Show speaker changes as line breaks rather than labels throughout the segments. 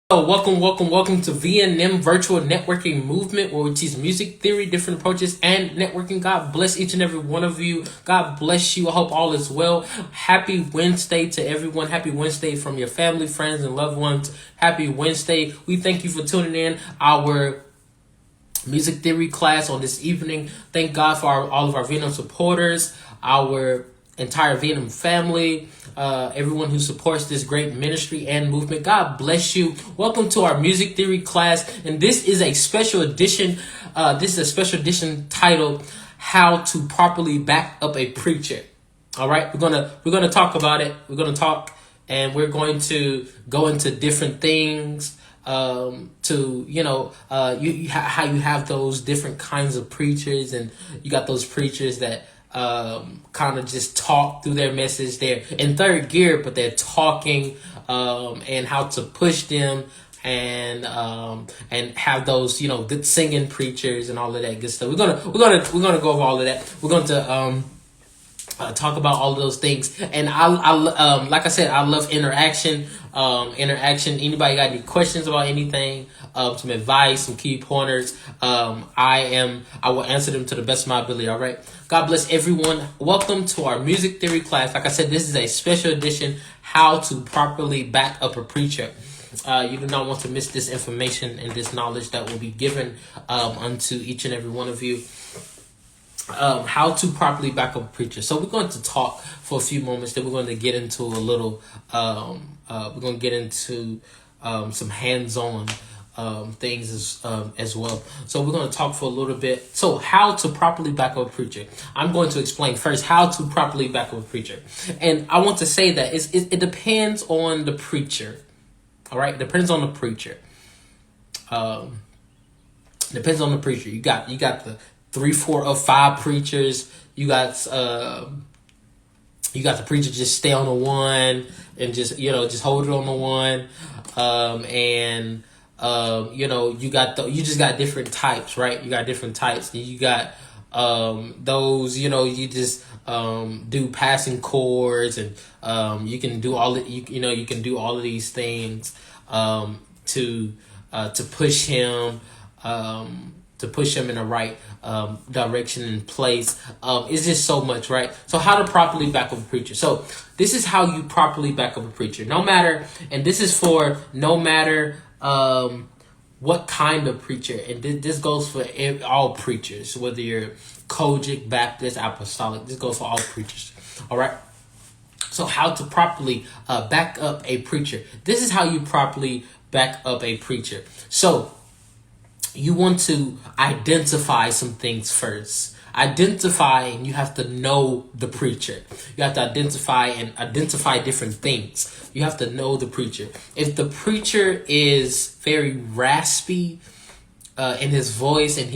Welcome to VNM Virtual Networking Movement, where we teach music theory, different approaches, and networking. God bless each and every one of you. God bless you. I hope all is well. Happy Wednesday to everyone. Happy Wednesday from your family, friends, and loved ones. Happy Wednesday. We thank you for tuning in our music theory class on this evening. Thank God for all of our VNM supporters, our entire VNM family, everyone who supports this great ministry and movement. God bless you. Welcome to our music theory class, and this is a special edition. This is a special edition titled "How to Properly Back Up a Preacher." All right, we're gonna talk about it. We're gonna talk, and we're going to go into different things. How you have those different kinds of preachers, and you got those preachers that kind of just talk through their message. They're in third gear, but they're talking, and how to push them, and have those good singing preachers and all of that good stuff. We're gonna go over all of that. We're going to talk about all of those things, and like I said, I love interaction. Anybody got any questions about anything, some advice, some key pointers, I will answer them to the best of my ability. All right, God bless everyone. Welcome to our music theory class. Like I said, this is a special edition, how to properly back up a preacher. You do not want to miss this information and this knowledge that will be given unto each and every one of you. How to properly back up a preacher. So we're going to talk for a few moments. Then we're going to get into a little. We're going to get into some hands-on things as well. So we're going to talk for a little bit. So how to properly back up a preacher. I'm going to explain first how to properly back up a preacher, and I want to say that it depends on the preacher. All right, it depends on the preacher. Depends on the preacher. You got the 3, 4, or 5 preachers. You got the preacher just stay on the one and just hold it on the one, you just got different types, right? You got different types. You got those you just do passing chords, and you can do all you can do all of these things to push him. To push him in the right direction and place. It's just so much, right? So how to properly back up a preacher. So this is how you properly back up a preacher. No matter what kind of preacher. And this goes for all preachers, whether you're Kojic, Baptist, Apostolic. This goes for all preachers. All right? So how to properly back up a preacher. This is how you properly back up a preacher. So you want to identify some things first. And you have to know the preacher. You have to identify different things. You have to know the preacher. If the preacher is very raspy in his voice, and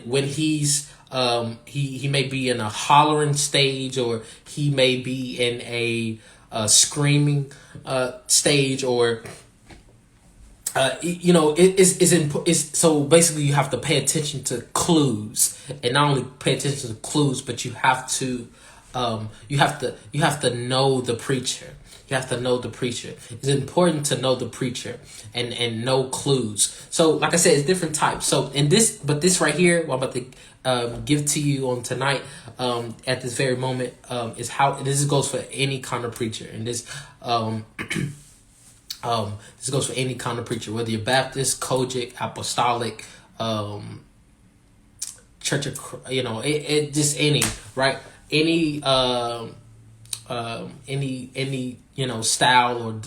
when he may be in a hollering stage, or he may be in a screaming stage, or so basically you have to pay attention to clues, and not only pay attention to clues, but you have to know the preacher. You have to know the preacher. It's important to know the preacher and know clues. So like I said, it's different types. So this right here, what I'm about to give to you on tonight, at this very moment, is how this goes for any kind of preacher. And this this goes for any kind of preacher, whether you're Baptist, Kojic, Apostolic, Church of, it just any, right? Any style, or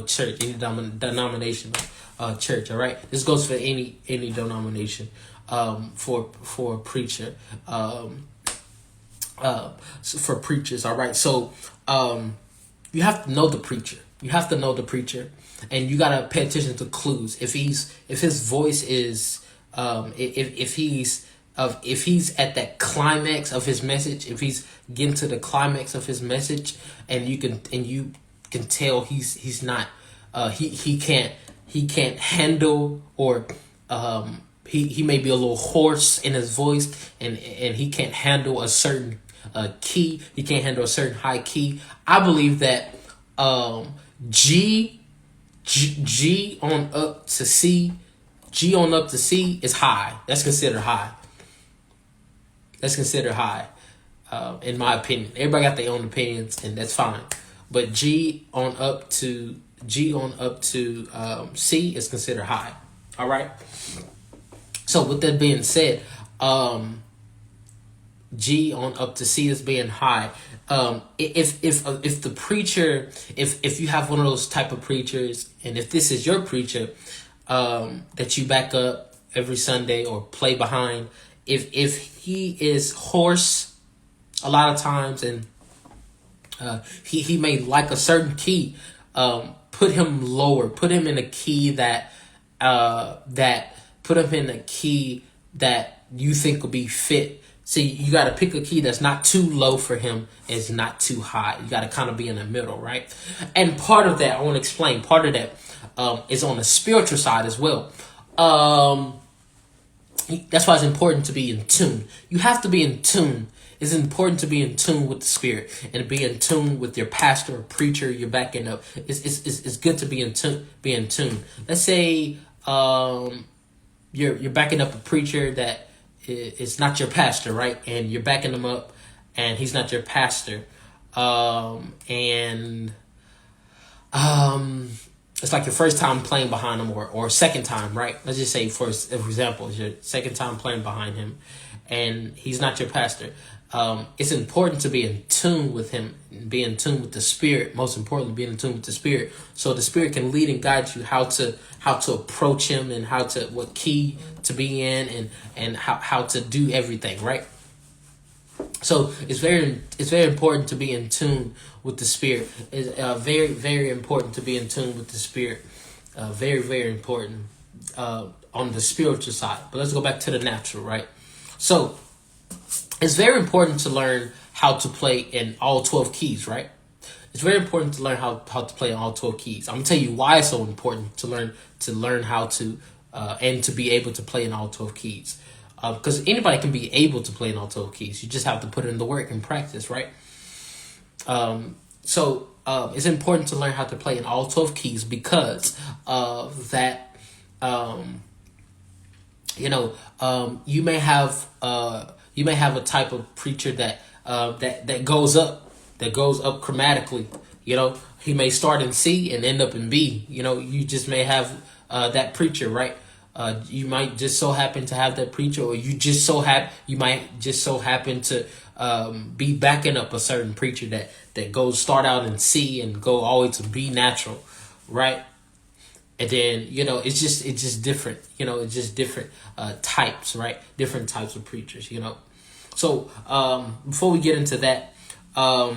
church, any denomination, church. All right, this goes for any denomination, for a preacher, for preachers. All right, so you have to know the preacher. You have to know the preacher, and you gotta pay attention to clues. If his voice is, if he's at that climax of his message, if he's getting to the climax of his message, and you can tell he's not, he can't handle, or he may be a little hoarse in his voice, and he can't handle a certain key. He can't handle a certain high key. I believe that G, G on up to C, G on up to C is high. That's considered high. That's considered high, in my opinion. Everybody got their own opinions, and that's fine. But G on up to C is considered high. All right. So with that being said, G on up to C is being high. If the preacher, if you have one of those type of preachers, and if this is your preacher, that you back up every Sunday or play behind, if he is hoarse a lot of times, and he may like a certain key, put him lower, put him in a key that put him in a key that you think will be fit. See, you got to pick a key that's not too low for him and it's not too high. You got to kind of be in the middle, right? And part of that, I want to explain, part of that is on the spiritual side as well. That's why it's important to be in tune. You have to be in tune. It's important to be in tune with the Spirit and be in tune with your pastor or preacher you're backing up. It's good to be in tune. Be in tune. Let's say you're backing up a preacher that is not your pastor, right? And you're backing him up, and he's not your pastor, and it's like your first time playing behind him, or second time, right? Let's just say, for example, it's your second time playing behind him, and he's not your pastor. It's important to be in tune with him, be in tune with the Spirit. Most importantly, be in tune with the Spirit, so the Spirit can lead and guide you how to approach him, and what key to be in, and how to do everything, right? So it's very important to be in tune with the Spirit. It's very, very important to be in tune with the Spirit. Very, very important on the spiritual side. But let's go back to the natural, right? So it's very important to learn how to play in all 12 keys, right? It's very important to learn how to play in all 12 keys. I'm gonna tell you why it's so important to learn how to and to be able to play in all 12 keys. Because anybody can be able to play in all 12 keys. You just have to put in the work and practice, right? So it's important to learn how to play in all 12 keys because of that. You may have a type of preacher that goes up chromatically. He may start in C and end up in B. You just may have that preacher, right? You might just so happen to have that preacher, or you might just so happen to be backing up a certain preacher that goes start out in C and go all the way to B natural, right? And then it's just different. It's just different types, right? Different types of preachers. So before we get into that, I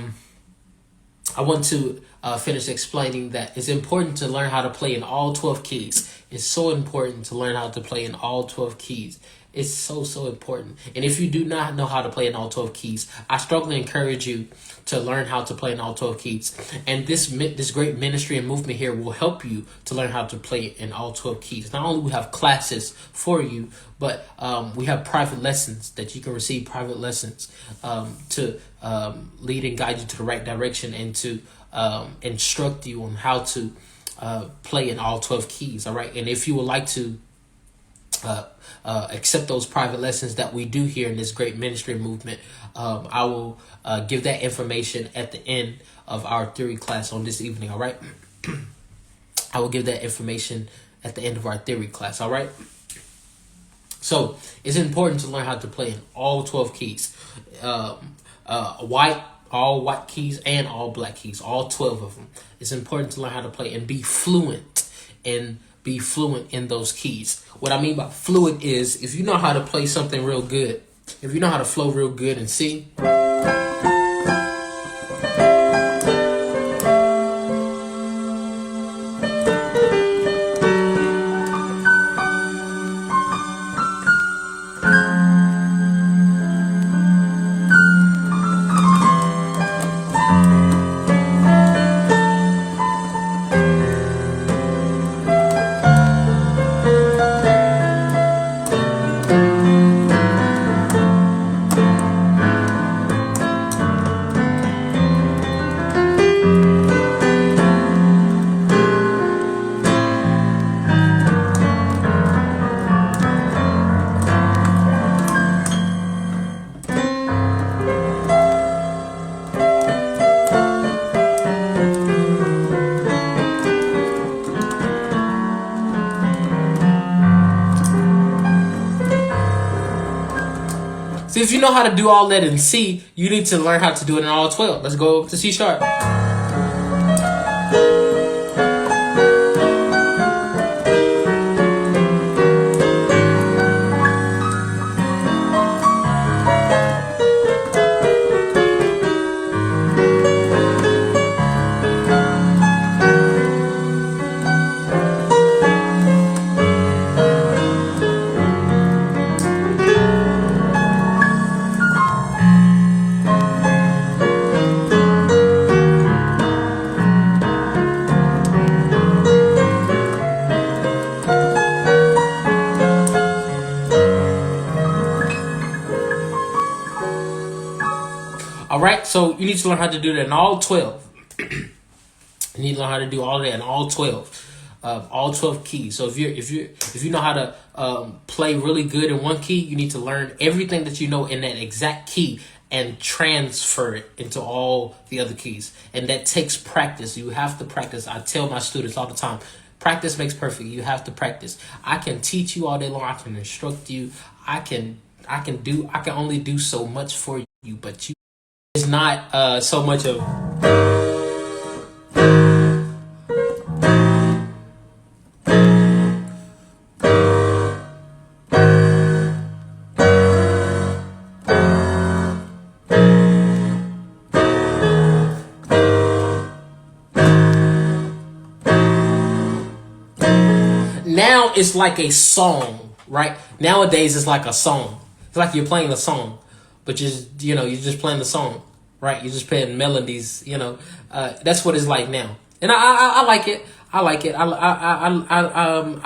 want to finish explaining that it's important to learn how to play in all 12 keys. It's so important to learn how to play in all 12 keys. It's so important. And if you do not know how to play in all 12 keys, I strongly encourage you to learn how to play in all 12 keys. And this great ministry and movement here will help you to learn how to play in all 12 keys. Not only we have classes for you, but we have private lessons that you can receive, private lessons to lead and guide you to the right direction, and to instruct you on how to play in all 12 keys. All right. And if you would like to accept those private lessons that we do here in this great ministry movement, I will give that information at the end of our theory class on this evening. All right. I will give that information at the end of our theory class. All right. So it's important to learn how to play in all 12 keys, all white keys and all black keys, all 12 of them. It's important to learn how to play and be fluent in those keys. What I mean by fluent is if you know how to play something real good, if you know how to flow real good in C, So if you know how to do all that in C, you need to learn how to do it in all 12. Let's go to C sharp. All right, so you need to learn how to do that in all 12. You need to learn how to do all that in all 12 keys. So if you know how to play really good in one key, you need to learn everything that you know in that exact key and transfer it into all the other keys. And that takes practice. You have to practice. I tell my students all the time, practice makes perfect. You have to practice. I can teach you all day long. I can instruct you. I can only do so much for you, but you. It's not so much of now it's like a song, right? Nowadays it's like a song. It's like you're playing a song. But you're just playing the song, right? You're just playing melodies, that's what it's like now, and I like it. I like it. I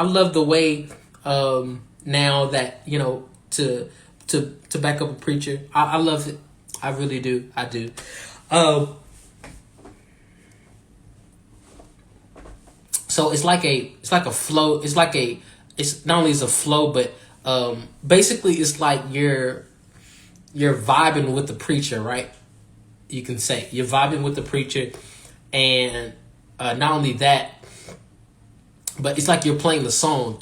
love the way now that to back up a preacher. I love it. I really do. I do. So it's like a flow. It's not only is a flow, but basically it's like you're vibing with the preacher, right? You can say you're vibing with the preacher, and not only that, but it's like you're playing the song.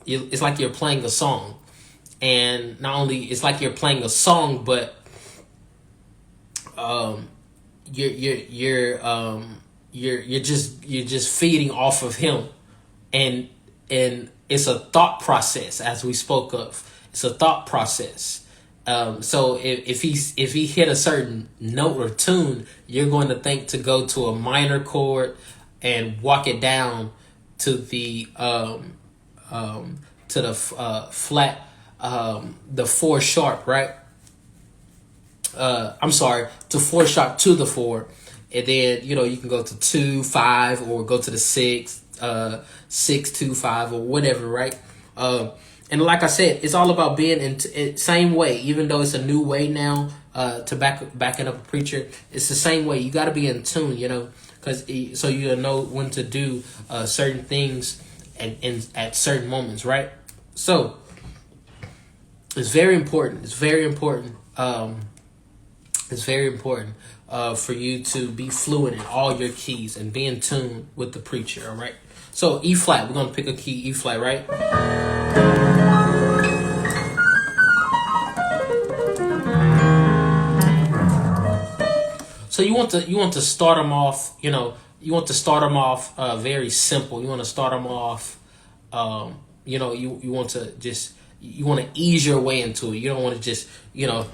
It's like you're playing a song, and not only it's like you're playing a song, but you're just feeding off of him, and it's a thought process, as we spoke of. It's a thought process. So if he hit a certain note or tune, you're going to think to go to a minor chord and walk it down to the flat, the 4 sharp, right? I'm sorry, to 4 sharp to the 4, and then you can go to 2 5 or go to the 6 6 2 5 or whatever, right? And like I said, it's all about being in same way. Even though it's a new way now to backing up a preacher, it's the same way. You got to be in tune, because so you know when to do certain things and at certain moments, right? So it's very important. It's very important. It's very important for you to be fluent in all your keys and be in tune with the preacher. All right. So E flat. We're gonna pick a key, E flat, right? So you want to start them off. You want to start them off very simple. You want to start them off. You want to just you want to ease your way into it. You don't want to just you don't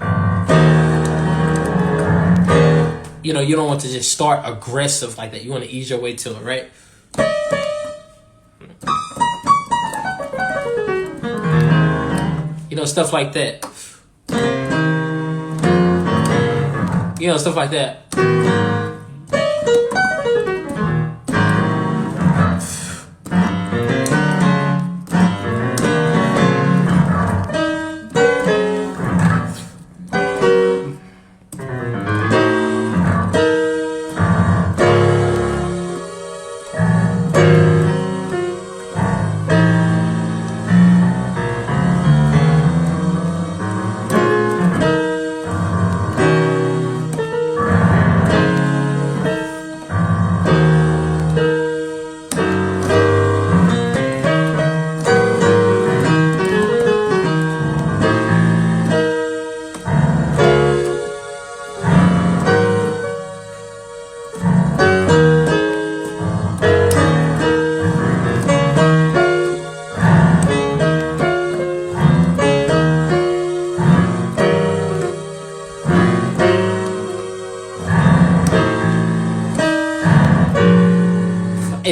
want to just start aggressive like that. You want to ease your way to it, right? Stuff like that. Stuff like that.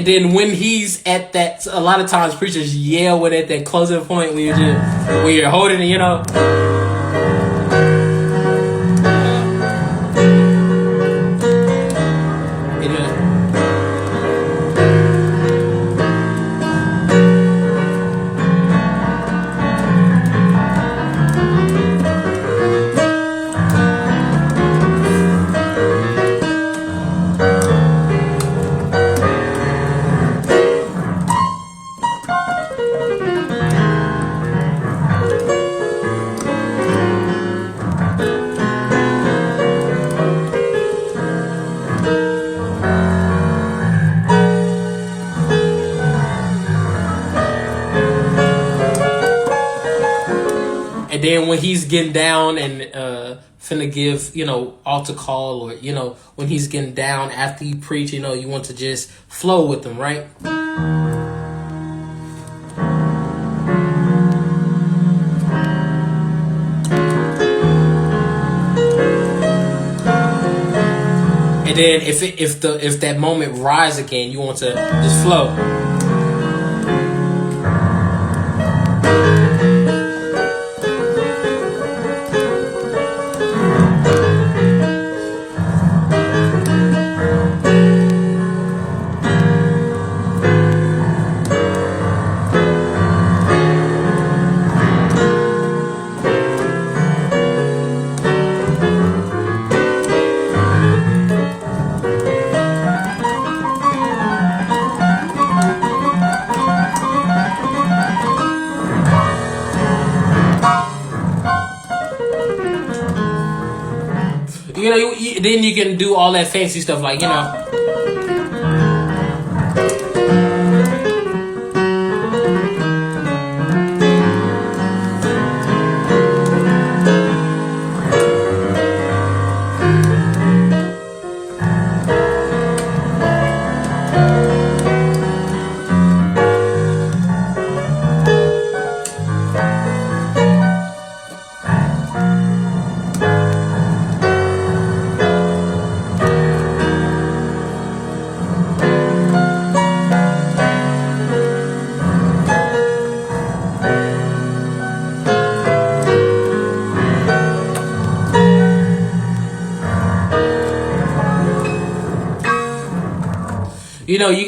And then when he's at that, a lot of times preachers yell when at that closing point when you're holding it, you know. And then when he's getting down and finna give, altar call, or, when he's getting down after you preach, you want to just flow with them, right? And then if that moment rise again, you want to just flow. Then you can do all that fancy stuff, like,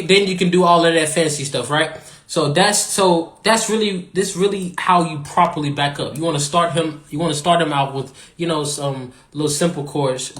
then you can do all of that fancy stuff, right? So that's really how you properly back up. You want to start him out with some little simple chords.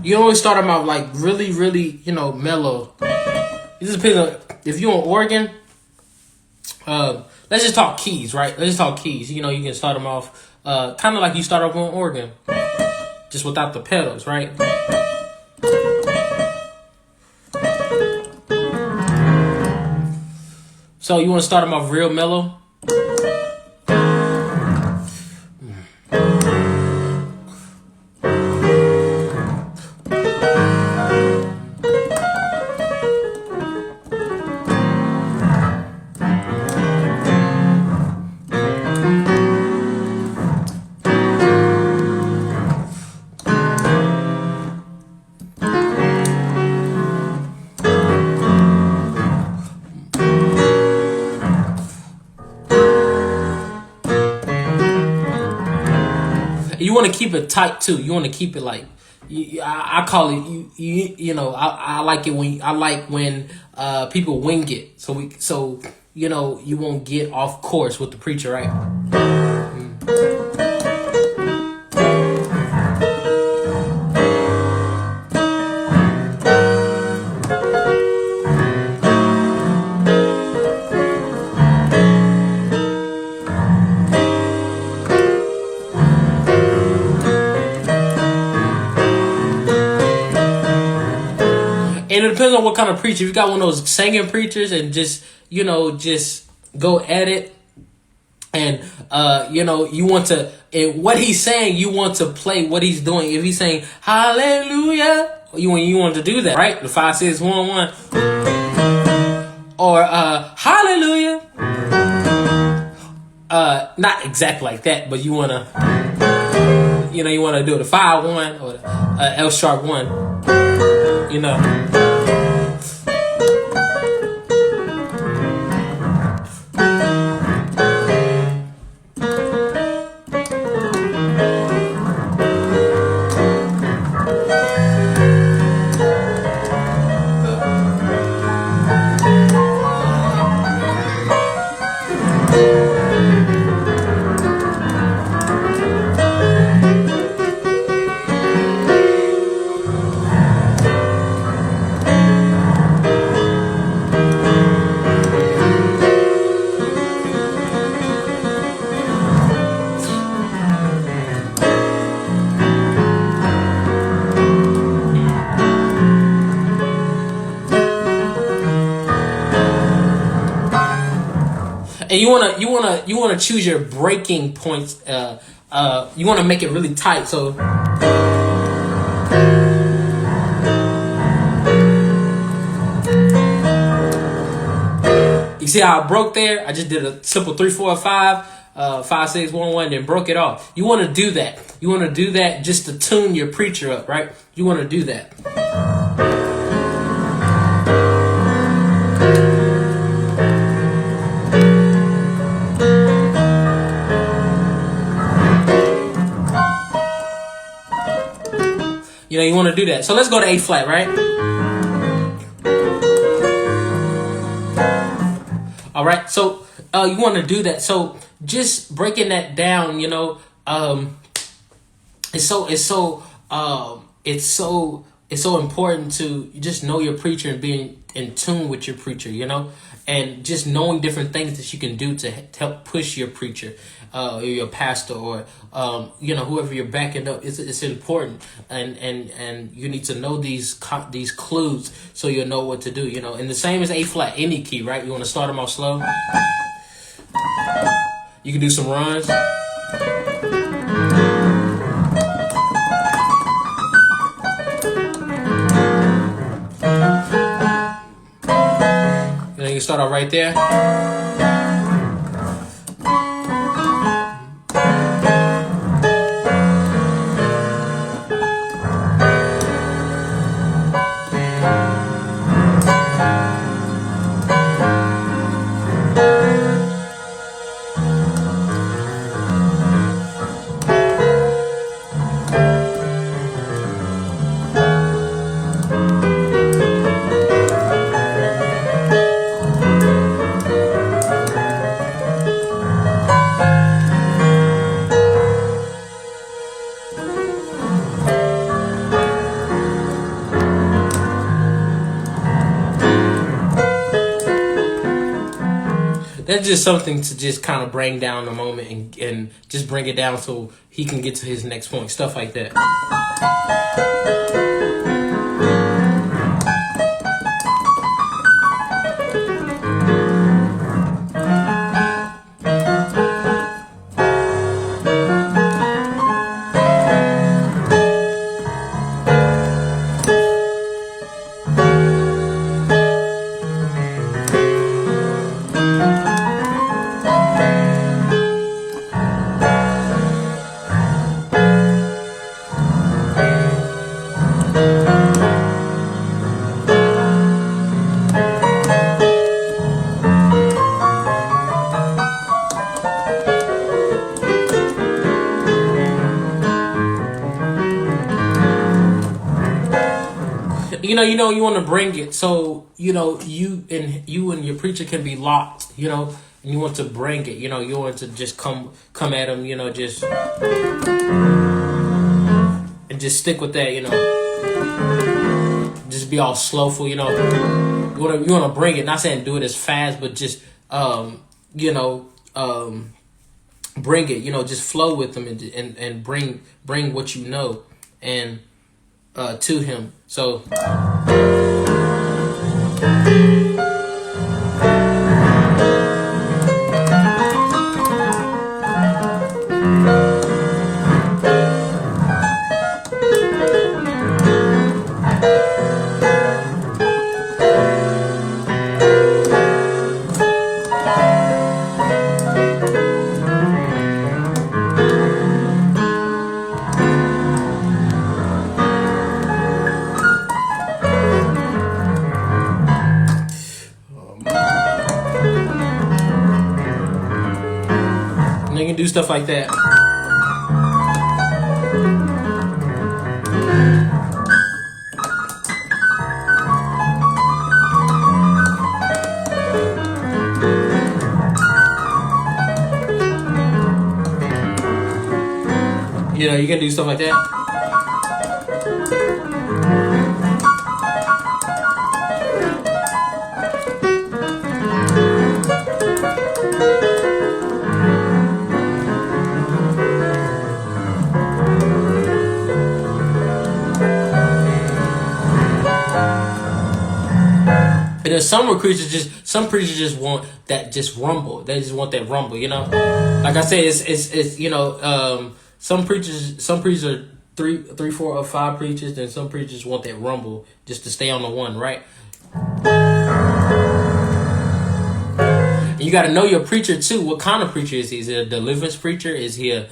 You always start them out like really, really, mellow. It just depends on if you're on organ. Let's just talk keys, right? Let's just talk keys. You can start them off kind of like you start off on organ, just without the pedals, right? So you want to start them off real mellow. You want to keep it tight too. You want to keep it like, I call it you know I like it when people wing it, so you won't get off course with the preacher, right? And it depends on what kind of preacher. If you got one of those singing preachers and just go at it, and you want to, and what he's saying, you want to play what he's doing. If he's saying hallelujah, you want to do that, right? The 5, 6, 1, 1, or hallelujah. Not exactly like that, but you wanna do the 5, 1 or L sharp 1. And you wanna choose your breaking points. You wanna make it really tight. So you see how I broke there? I just did a simple 3, 4, 5, 5, 6, 1, 1, then broke it off. You want to do that. You want to do that just to tune your preacher up, right? You want to do that. You want to do that. So let's go to A flat, right? All right. So you want to do that. So just breaking that down, it's so important to just know your preacher and being in tune with your preacher, and just knowing different things that you can do to help push your preacher, or your pastor, or whoever you're backing up. It's important, and you need to know these clues so you'll know what to do. And the same as A flat, any key, right? You want to start them off slow. You can do some runs. You start off right there. That's just something to just kind of bring down the moment and just bring it down so he can get to his next point. Stuff like that. you want to bring it. So you and your preacher can be locked. And you want to bring it. You want to just come at them. Just and just stick with that. Just be all slowful. You want to bring it. Not saying do it as fast, but just bring it. Just flow with them and bring what and to him. So you can do stuff like that. You can do stuff like that. And then some preachers just want that rumble. They just want that rumble, Like I said, it's some preachers are three, 4, or 5 preachers, and some preachers want that rumble just to stay on the one, right? And you got to know your preacher too. What kind of preacher is he? Is he a deliverance preacher? Is he a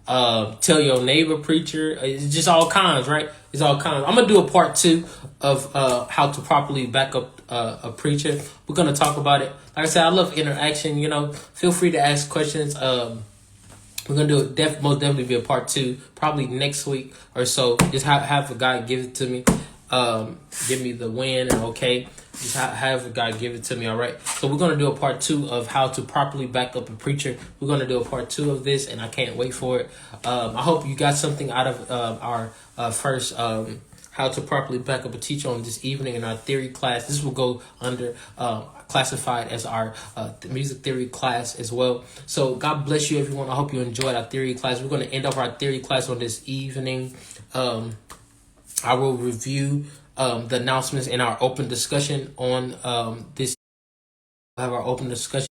tell your neighbor preacher? It's just all kinds, right? It's all kinds. I'm gonna do a part 2 of how to properly back up a preacher. We're gonna talk about it. Like I said, I love interaction. Feel free to ask questions. We're gonna do it. Most definitely be a part 2, probably next week or so. Just have a guy give it to me. Give me the win and okay. Just have a guy give it to me. All right. So we're gonna do a part 2 of how to properly back up a preacher. We're gonna do a part 2 of this, and I can't wait for it. I hope you got something out of our first how to properly back up a teacher on this evening in our theory class. This will go under classified as our music theory class as well. So God bless you, everyone. I hope you enjoyed our theory class. We're going to end up our theory class on this evening. I will review the announcements in our open discussion on this. We'll have our open discussion.